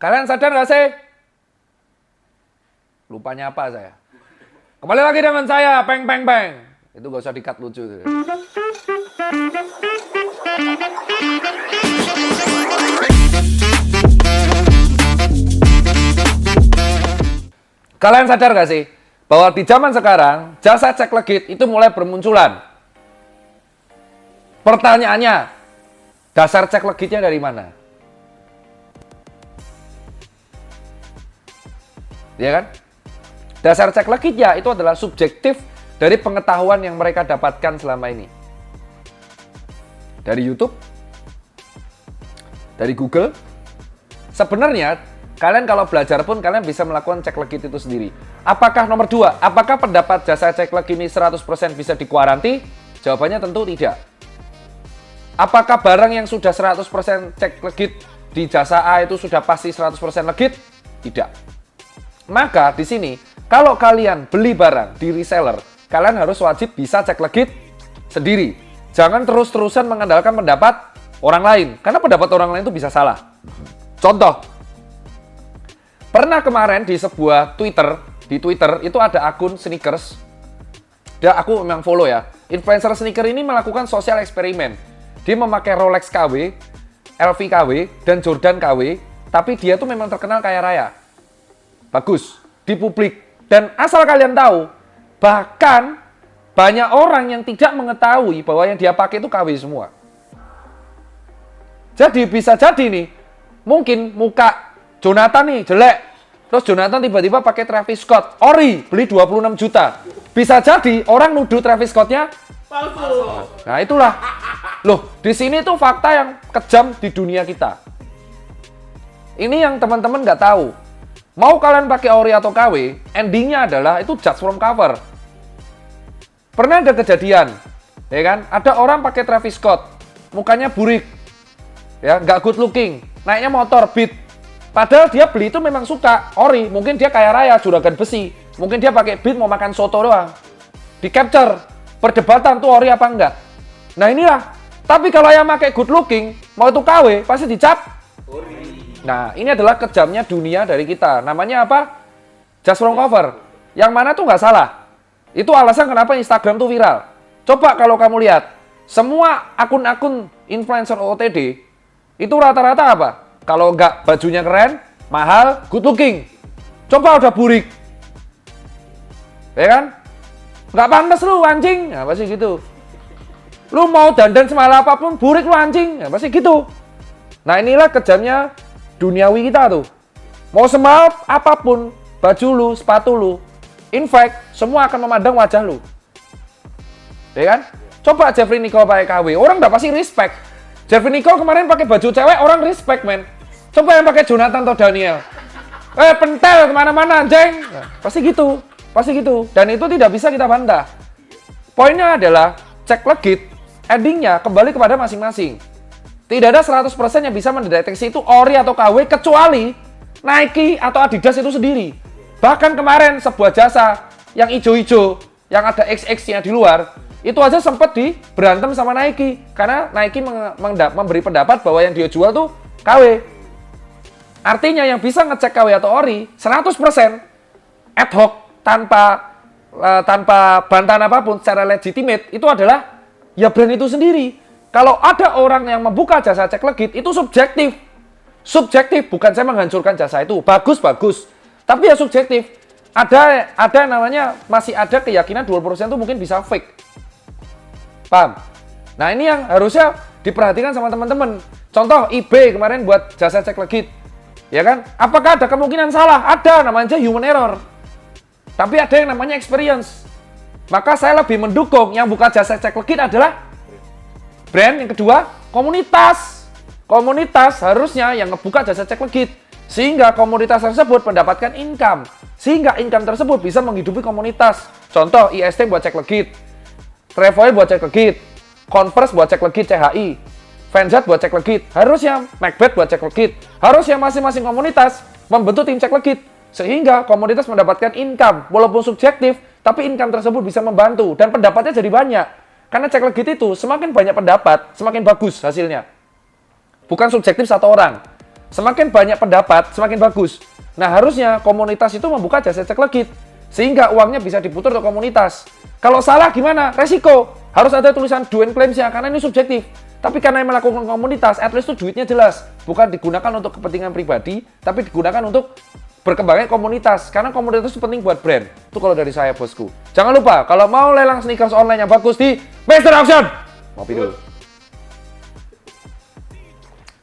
Kalian sadar nggak sih? Lupanya apa saya? Kembali lagi dengan saya, peng peng peng. Itu gak usah di-cut lucu. Kalian sadar gak sih? Bahwa di zaman sekarang, jasa cek legit itu mulai bermunculan. Pertanyaannya, dasar cek legitnya dari mana? Ya kan? Dasar cek legitnya itu adalah subjektif dari pengetahuan yang mereka dapatkan selama ini. Dari YouTube, dari Google. Sebenarnya, kalian kalau belajar pun kalian bisa melakukan cek legit itu sendiri. Apakah nomor 2, apakah pendapat jasa cek legit ini 100% bisa dikuaranti? Jawabannya tentu tidak. Apakah barang yang sudah 100% cek legit di jasa A itu sudah pasti 100% legit? Tidak. Maka di sini, kalau kalian beli barang di reseller, kalian harus wajib bisa cek legit sendiri. Jangan terus-terusan mengandalkan pendapat orang lain, karena pendapat orang lain itu bisa salah. Contoh, pernah kemarin di sebuah di Twitter itu ada akun sneakers. Dan aku memang follow ya. Influencer sneaker ini melakukan sosial eksperimen. Dia memakai Rolex KW, LV KW, dan Jordan KW, tapi dia tuh memang terkenal kaya raya. Bagus, di publik. Dan asal kalian tahu, bahkan banyak orang yang tidak mengetahui bahwa yang dia pakai itu KW semua. Jadi bisa jadi nih, mungkin muka Jonathan nih jelek, terus Jonathan tiba-tiba pakai Travis Scott, ori, beli 26 juta. Bisa jadi orang nuduh Travis Scottnya palsu. Nah itulah. Loh, di sini tuh fakta yang kejam di dunia kita. Ini yang teman-teman nggak tahu. Mau kalian pakai ori atau KW, endingnya adalah itu judge from cover. Pernah ada kejadian, ya kan? Ada orang pakai Travis Scott, mukanya burik, ya, nggak good looking, naiknya motor Beat. Padahal dia beli itu memang suka ori, mungkin dia kaya raya, juragan besi, mungkin dia pakai Beat mau makan soto doang. Di capture, perdebatan tuh ori apa enggak. Nah inilah. Tapi kalau yang pakai good looking, mau itu KW, pasti dicap ori. Nah, ini adalah kejamnya dunia dari kita. Namanya apa? Just from cover. Yang mana tuh nggak salah. Itu alasan kenapa Instagram tuh viral. Coba kalau kamu lihat, semua akun-akun influencer OOTD, itu rata-rata apa? Kalau nggak bajunya keren, mahal, good looking. Coba udah burik. Ya kan? Nggak pantas lu anjing. Nah, pasti gitu. Lu mau dandan semala apapun, burik lu anjing. Nah, pasti gitu. Nah, inilah kejamnya duniawi kita tuh. Mau semal apapun, baju lu, sepatu lu, in fact, semua akan memandang wajah lu. Ya kan? Coba Jeffrey Nicole pakai KW, orang udah pasti respect. Jeffrey Nicole kemarin pakai baju cewek, orang respect, men. Coba yang pakai Jonathan atau Daniel. Pentel kemana-mana, anjing. Nah, pasti gitu. Pasti gitu. Dan itu tidak bisa kita bantah. Poinnya adalah, cek legit, endingnya kembali kepada masing-masing. Tidak ada 100% yang bisa mendeteksi itu ori atau KW kecuali Nike atau Adidas itu sendiri. Bahkan kemarin sebuah jasa yang ijo-ijo, yang ada XX-nya di luar, itu aja sempat berantem sama Nike. Karena Nike memberi pendapat bahwa yang dia jual tuh KW. Artinya yang bisa ngecek KW atau ori 100% ad hoc tanpa bantahan apapun secara legitimate itu adalah ya brand itu sendiri. Kalau ada orang yang membuka jasa cek legit, itu subjektif. Subjektif, bukan saya menghancurkan jasa itu. Bagus. Tapi ya subjektif. Ada namanya, masih ada keyakinan 20% itu mungkin bisa fake. Paham? Nah ini yang harusnya diperhatikan sama teman-teman. Contoh, eBay kemarin buat jasa cek legit. Ya kan? Apakah ada kemungkinan salah? Ada, namanya human error. Tapi ada yang namanya experience. Maka saya lebih mendukung yang buka jasa cek legit adalah brand. Yang kedua, komunitas. Komunitas harusnya yang ngebuka jasa cek legit. Sehingga komunitas tersebut mendapatkan income. Sehingga income tersebut bisa menghidupi komunitas. Contoh, IST buat cek legit. Trefoil buat cek legit. Converse buat cek legit CHI. Fansat buat cek legit. Harusnya Macbeth buat cek legit. Harusnya masing-masing komunitas membentuk tim cek legit. Sehingga komunitas mendapatkan income. Walaupun subjektif, tapi income tersebut bisa membantu. Dan pendapatnya jadi banyak. Karena cek legit itu semakin banyak pendapat, semakin bagus hasilnya. Bukan subjektif satu orang. Semakin banyak pendapat, semakin bagus. Nah, harusnya komunitas itu membuka jasa cek legit. Sehingga uangnya bisa diputar ke komunitas. Kalau salah gimana? Resiko. Harus ada tulisan due and claims-nya, karena ini subjektif. Tapi karena yang melakukan komunitas, at least itu duitnya jelas. Bukan digunakan untuk kepentingan pribadi, tapi digunakan untuk berkembangnya komunitas. Karena komunitas itu penting buat brand. Itu kalau dari saya, bosku. Jangan lupa, kalau mau lelang sneakers online yang bagus di Mr. Auction. Ngopi dulu.